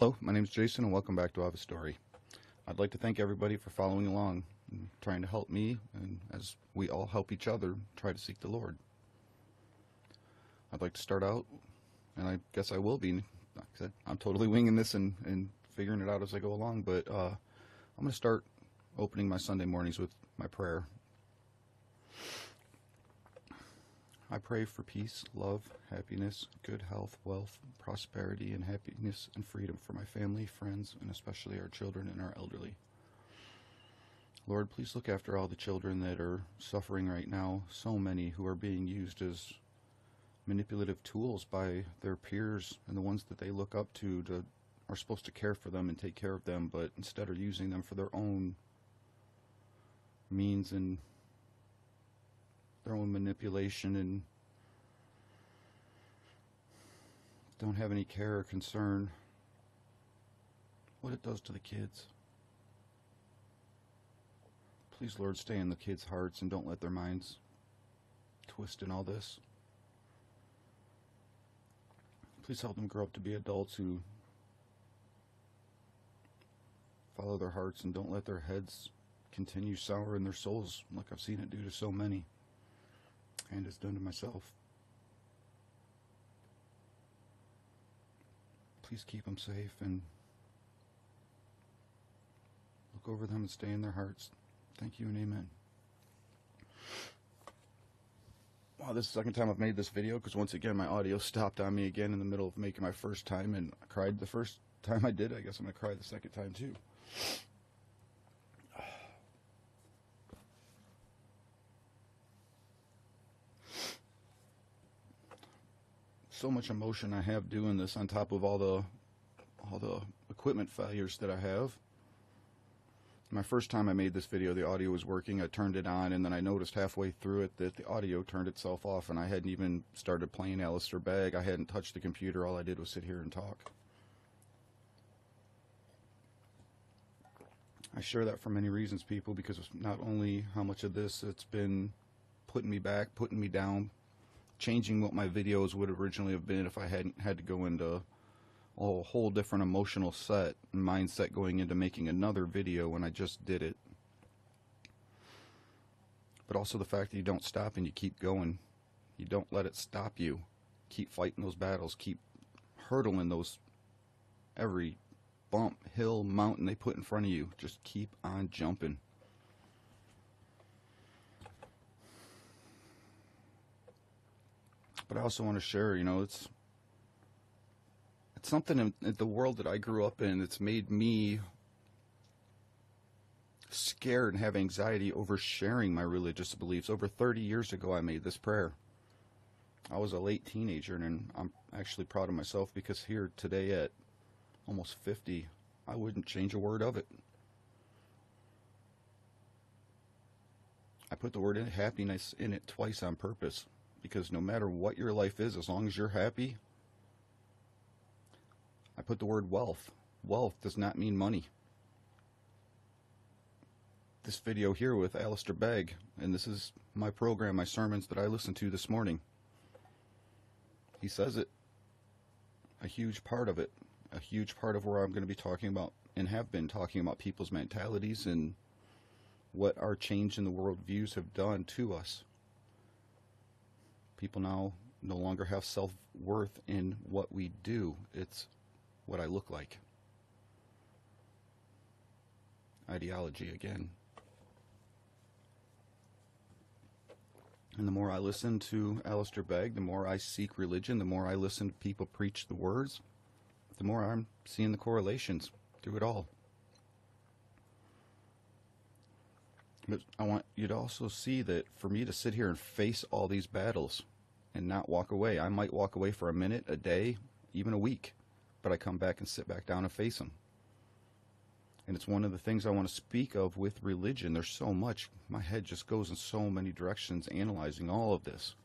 Hello, my name is Jason and welcome back to I Have a Story. I'd like to thank everybody for following along and trying to help me, and as we all help each other, try to seek the Lord. I'd like to start out, and I guess I will be, like I said, I'm totally winging this and figuring it out as I go along, but I'm going to start opening my Sunday mornings with my prayer. I pray for peace, love, happiness, good health, wealth, prosperity, and happiness and freedom for my family, friends, and especially our children and our elderly. Lord, please look after all the children that are suffering right now, so many who are being used as manipulative tools by their peers and the ones that they look up to are supposed to care for them and take care of them, but instead are using them for their own means and their own manipulation, and don't have any care or concern what it does to the kids. Please, Lord, stay in the kids' hearts and don't let their minds twist in all this. Please help them grow up to be adults who follow their hearts and don't let their heads continue sour in their souls like I've seen it do to so many, and it's done to myself. Please keep them safe and look over them and stay in their hearts. Thank you and amen. Wow, this is the second time I've made this video because once again my audio stopped on me again in the middle of making my first time, and I cried the first time I did. I guess I'm going to cry the second time too. So much emotion I have doing this on top of all the equipment failures that I have. My first time I made this video, the audio was working. I turned it on, and then I noticed halfway through it that the audio turned itself off, and I hadn't even started playing Alistair Begg. I hadn't touched the computer. All I did was sit here and talk. I share that for many reasons, people, because it's not only how much of this it's been putting me back, putting me down, changing what my videos would originally have been if I hadn't had to go into a whole different emotional set and mindset going into making another video when I just did it. But also the fact that you don't stop and you keep going. You don't let it stop you. Keep fighting those battles. Keep hurdling those, every bump, hill, mountain they put in front of you. Just keep on jumping. But I also want to share, it's something in the world that I grew up in that's made me scared and have anxiety over sharing my religious beliefs. Over 30 years ago, I made this prayer. I was a late teenager, and I'm actually proud of myself because here today at almost 50, I wouldn't change a word of it. I put the word happiness in it twice on purpose. Because no matter what your life is, as long as you're happy, I put the word wealth. Wealth does not mean money. This video here with Alistair Begg, and this is my program, my sermons that I listened to this morning. He says it. A huge part of it. A huge part of where I'm going to be talking about and have been talking about people's mentalities and what our change in the world views have done to us. People now no longer have self-worth in what we do. It's what I look like. Ideology again. And the more I listen to Alistair Begg, the more I seek religion, the more I listen to people preach the words, the more I'm seeing the correlations through it all. But I want you to also see that for me to sit here and face all these battles and not walk away, I might walk away for a minute, a day, even a week, but I come back and sit back down and face them. And it's one of the things I want to speak of with religion. There's so much. My head just goes in so many directions analyzing all of this.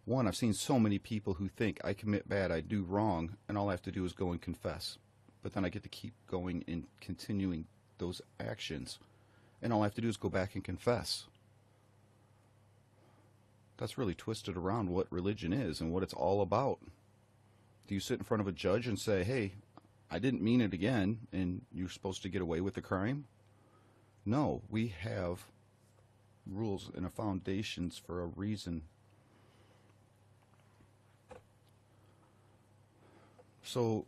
One, I've seen so many people who think I commit bad, I do wrong, and all I have to do is go and confess. But then I get to keep going and continuing those actions. And all I have to do is go back and confess. That's really twisted around what religion is and what it's all about. Do you sit in front of a judge and say, hey, I didn't mean it again, and you're supposed to get away with the crime. No, we have rules and foundations for a reason. So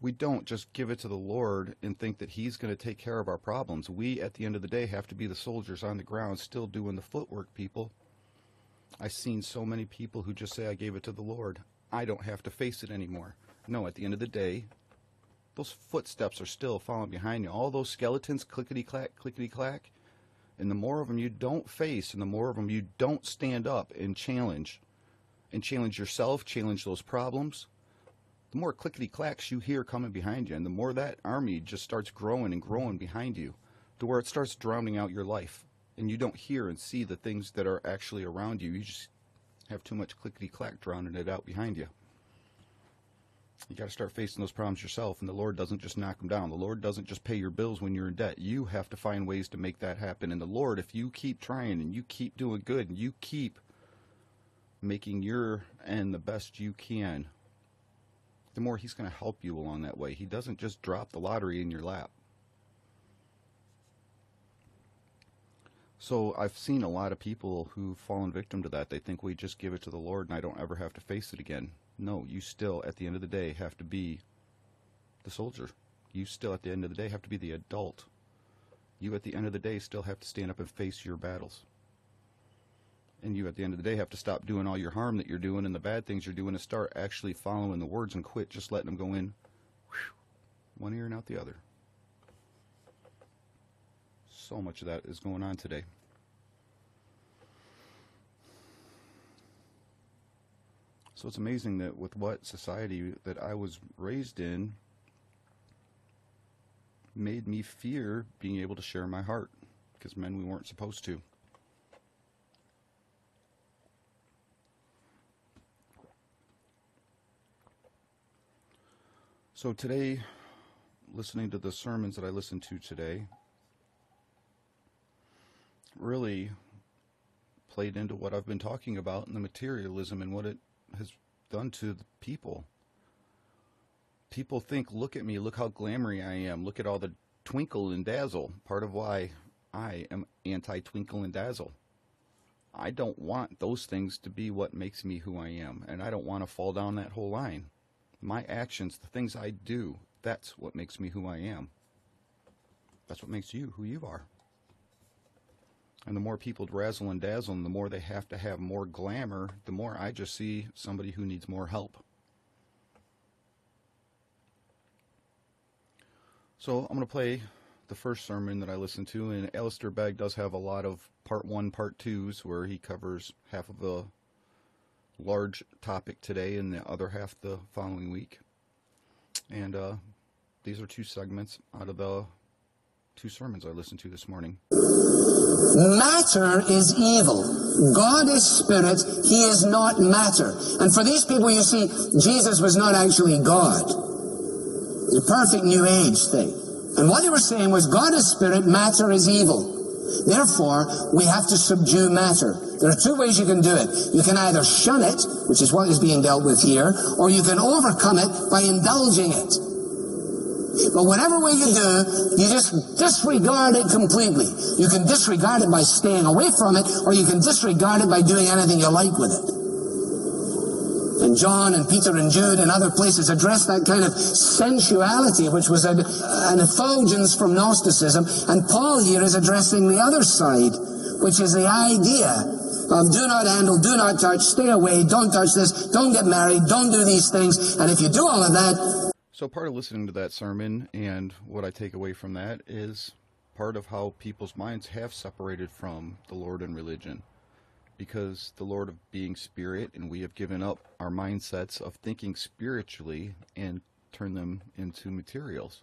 we don't just give it to the Lord and think that he's going to take care of our problems. We, at the end of the day, have to be the soldiers on the ground still doing the footwork, people. I've seen so many people who just say, I gave it to the Lord. I don't have to face it anymore. No, at the end of the day, those footsteps are still following behind you. All those skeletons, clickety-clack, clickety-clack. And the more of them you don't face, and the more of them you don't stand up and challenge yourself, challenge those problems, the more clickety-clacks you hear coming behind you, and the more that army just starts growing and growing behind you, to where it starts drowning out your life. And you don't hear and see the things that are actually around you. You just have too much clickety-clack drowning it out behind you. You got to start facing those problems yourself, and the Lord doesn't just knock them down. The Lord doesn't just pay your bills when you're in debt. You have to find ways to make that happen. And the Lord, if you keep trying and you keep doing good and you keep making your end the best you can, the more he's going to help you along that way. He doesn't just drop the lottery in your lap. So I've seen a lot of people who've fallen victim to that. They think we just give it to the Lord and I don't ever have to face it again. No, you still, at the end of the day, have to be the soldier. You still, at the end of the day, have to be the adult. You, at the end of the day, still have to stand up and face your battles. And you, at the end of the day, have to stop doing all your harm that you're doing and the bad things you're doing and start actually following the words and quit just letting them go in one ear and out the other. So much of that is going on today. So it's amazing that with what society that I was raised in made me fear being able to share my heart, because men, we weren't supposed to. So today, listening to the sermons that I listened to today, really played into what I've been talking about and the materialism and what it has done to the people. People think, look at me, look how glamoury I am, look at all the twinkle and dazzle. Part of why I am anti-twinkle and dazzle. I don't want those things to be what makes me who I am, and I don't want to fall down that whole line. My actions, the things I do, that's what makes me who I am. That's what makes you who you are. And the more people razzle and dazzle, and the more they have to have more glamour, the more I just see somebody who needs more help. So I'm going to play the first sermon that I listened to, and Alistair Begg does have a lot of part 1, part 2s, where he covers half of a large topic today and the other half the following week. And these are 2 segments out of the 2 sermons I listened to this morning. Matter is evil. God is spirit. He is not matter. And for these people, you see, Jesus was not actually God. It was a perfect New Age thing. And what they were saying was, God is spirit, matter is evil. Therefore, we have to subdue matter. There are 2 ways you can do it. You can either shun it, which is what is being dealt with here, or you can overcome it by indulging it. But whatever way you do, you just disregard it completely. You can disregard it by staying away from it, or you can disregard it by doing anything you like with it. And John and Peter and Jude and other places address that kind of sensuality, which was an effulgence from Gnosticism. And Paul here is addressing the other side, which is the idea of do not handle, do not touch, stay away, don't touch this, don't get married, don't do these things. And if you do all of that... So part of listening to that sermon and what I take away from that is part of how people's minds have separated from the Lord and religion. Because the Lord of being spirit, and we have given up our mindsets of thinking spiritually and turned them into materials.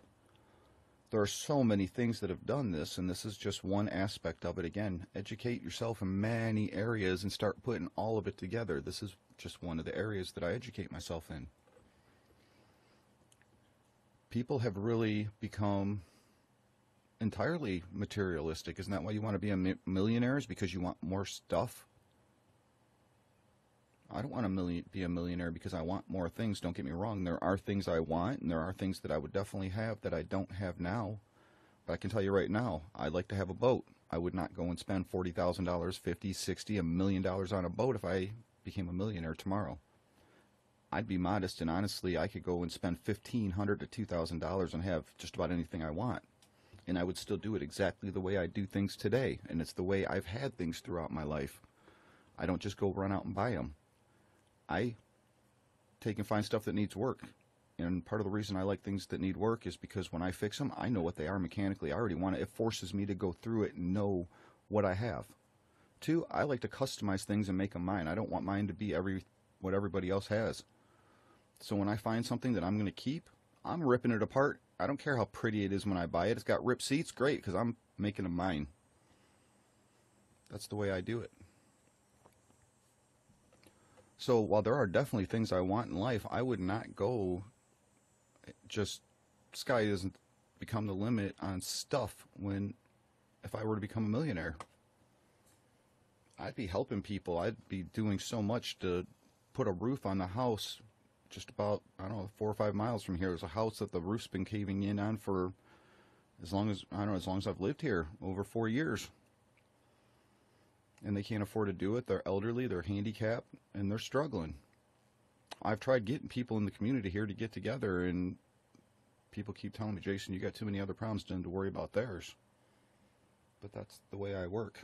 There are so many things that have done this, and this is just one aspect of it. Again, educate yourself in many areas and start putting all of it together. This is just one of the areas that I educate myself in. People have really become entirely materialistic. Isn't that why you want to be a millionaire? Is because you want more stuff? I don't want to be a millionaire because I want more things. Don't get me wrong. There are things I want, and there are things that I would definitely have that I don't have now. But I can tell you right now, I'd like to have a boat. I would not go and spend $40,000, $50, $60, $1 million on a boat if I became a millionaire tomorrow. I'd be modest, and honestly, I could go and spend $1,500 to $2,000 and have just about anything I want. And I would still do it exactly the way I do things today. And it's the way I've had things throughout my life. I don't just go run out and buy them. I take and find stuff that needs work. And part of the reason I like things that need work is because when I fix them, I know what they are mechanically. I already want it. It forces me to go through it and know what I have. 2, I like to customize things and make them mine. I don't want mine to be what everybody else has. So when I find something that I'm going to keep, I'm ripping it apart. I don't care how pretty it is when I buy it. It's got ripped seats, great, because I'm making them mine. That's the way I do it. So while there are definitely things I want in life, I would not go just, sky doesn't become the limit on stuff if I were to become a millionaire. I'd be helping people. I'd be doing so much to put a roof on the house just about, 4 or 5 miles from here. There's a house that the roof's been caving in on for as long as I've lived here, over 4 years. And they can't afford to do it. They're elderly, they're handicapped, and they're struggling. I've tried getting people in the community here to get together, and people keep telling me, Jason, you got too many other problems to worry about theirs. But that's the way I work.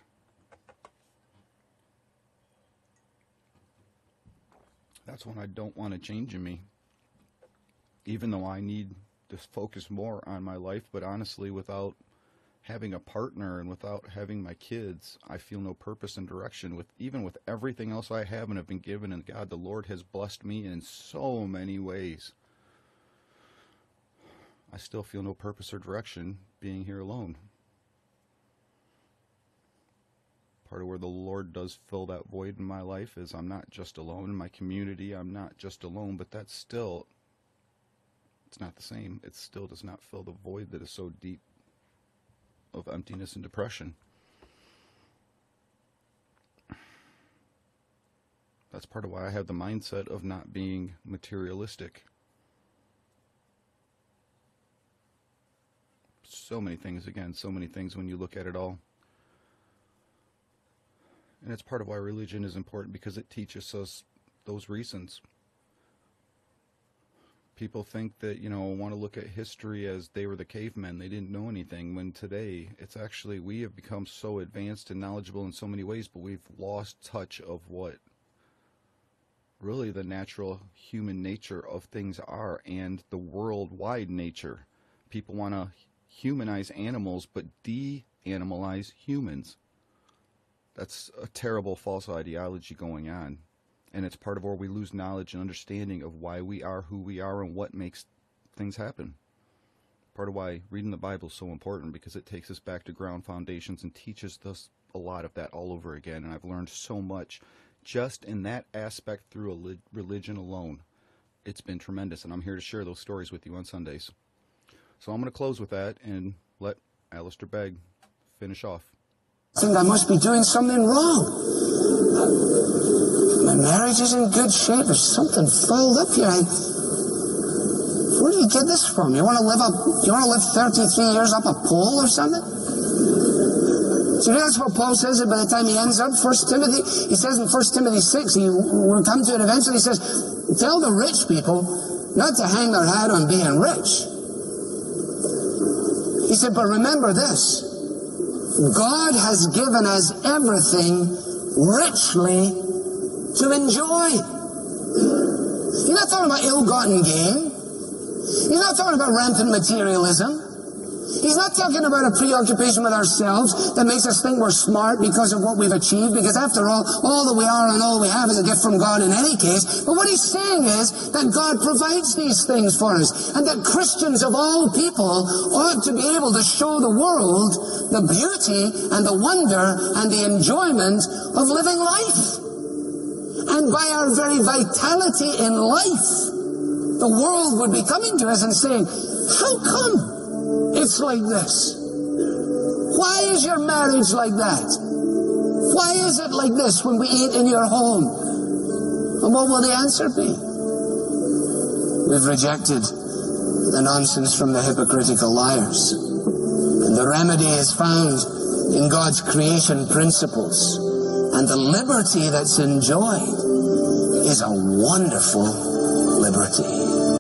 That's when I don't want to change in me. Even though I need to focus more on my life, but honestly, without having a partner and without having my kids, I feel no purpose and direction. Even with everything else I have and have been given, and God, the Lord has blessed me in so many ways, I still feel no purpose or direction being here alone. Part of where the Lord does fill that void in my life is I'm not just alone. In my community, I'm not just alone, but that's still, it's not the same. It still does not fill the void that is so deep of emptiness and depression. That's part of why I have the mindset of not being materialistic. So many things, again, so many things when you look at it all. And it's part of why religion is important, because it teaches us those reasons. People think that, want to look at history as they were the cavemen. They didn't know anything, when today it's actually, we have become so advanced and knowledgeable in so many ways, but we've lost touch of what really the natural human nature of things are, and the worldwide nature. People want to humanize animals, but de-animalize humans. That's a terrible false ideology going on. And it's part of where we lose knowledge and understanding of why we are who we are and what makes things happen. Part of why reading the Bible is so important, because it takes us back to ground foundations and teaches us a lot of that all over again. And I've learned so much just in that aspect through a religion alone. It's been tremendous, and I'm here to share those stories with you on Sundays. So I'm going to close with that and let Alistair Begg finish off. I think I must be doing something wrong. My marriage is in good shape. There's something fouled up here. Where do you get this from? You want to live 33 years up a pole or something? So that's what Paul says by the time he ends up 1 Timothy. He says in 1 Timothy 6, we'll come to it eventually, he says, tell the rich people not to hang their hat on being rich. He said, but remember this, God has given us everything richly to enjoy. He's not talking about ill-gotten gain. He's not talking about rampant materialism. He's not talking about a preoccupation with ourselves that makes us think we're smart because of what we've achieved, because after all that we are and all we have is a gift from God in any case. But what he's saying is that God provides these things for us, and that Christians of all people ought to be able to show the world the beauty and the wonder and the enjoyment of living life. And by our very vitality in life, the world would be coming to us and saying, how come it's like this? Why is your marriage like that? Why is it like this when we eat in your home? And what will the answer be? We've rejected the nonsense from the hypocritical liars. And the remedy is found in God's creation principles. And the liberty that's enjoyed is a wonderful liberty.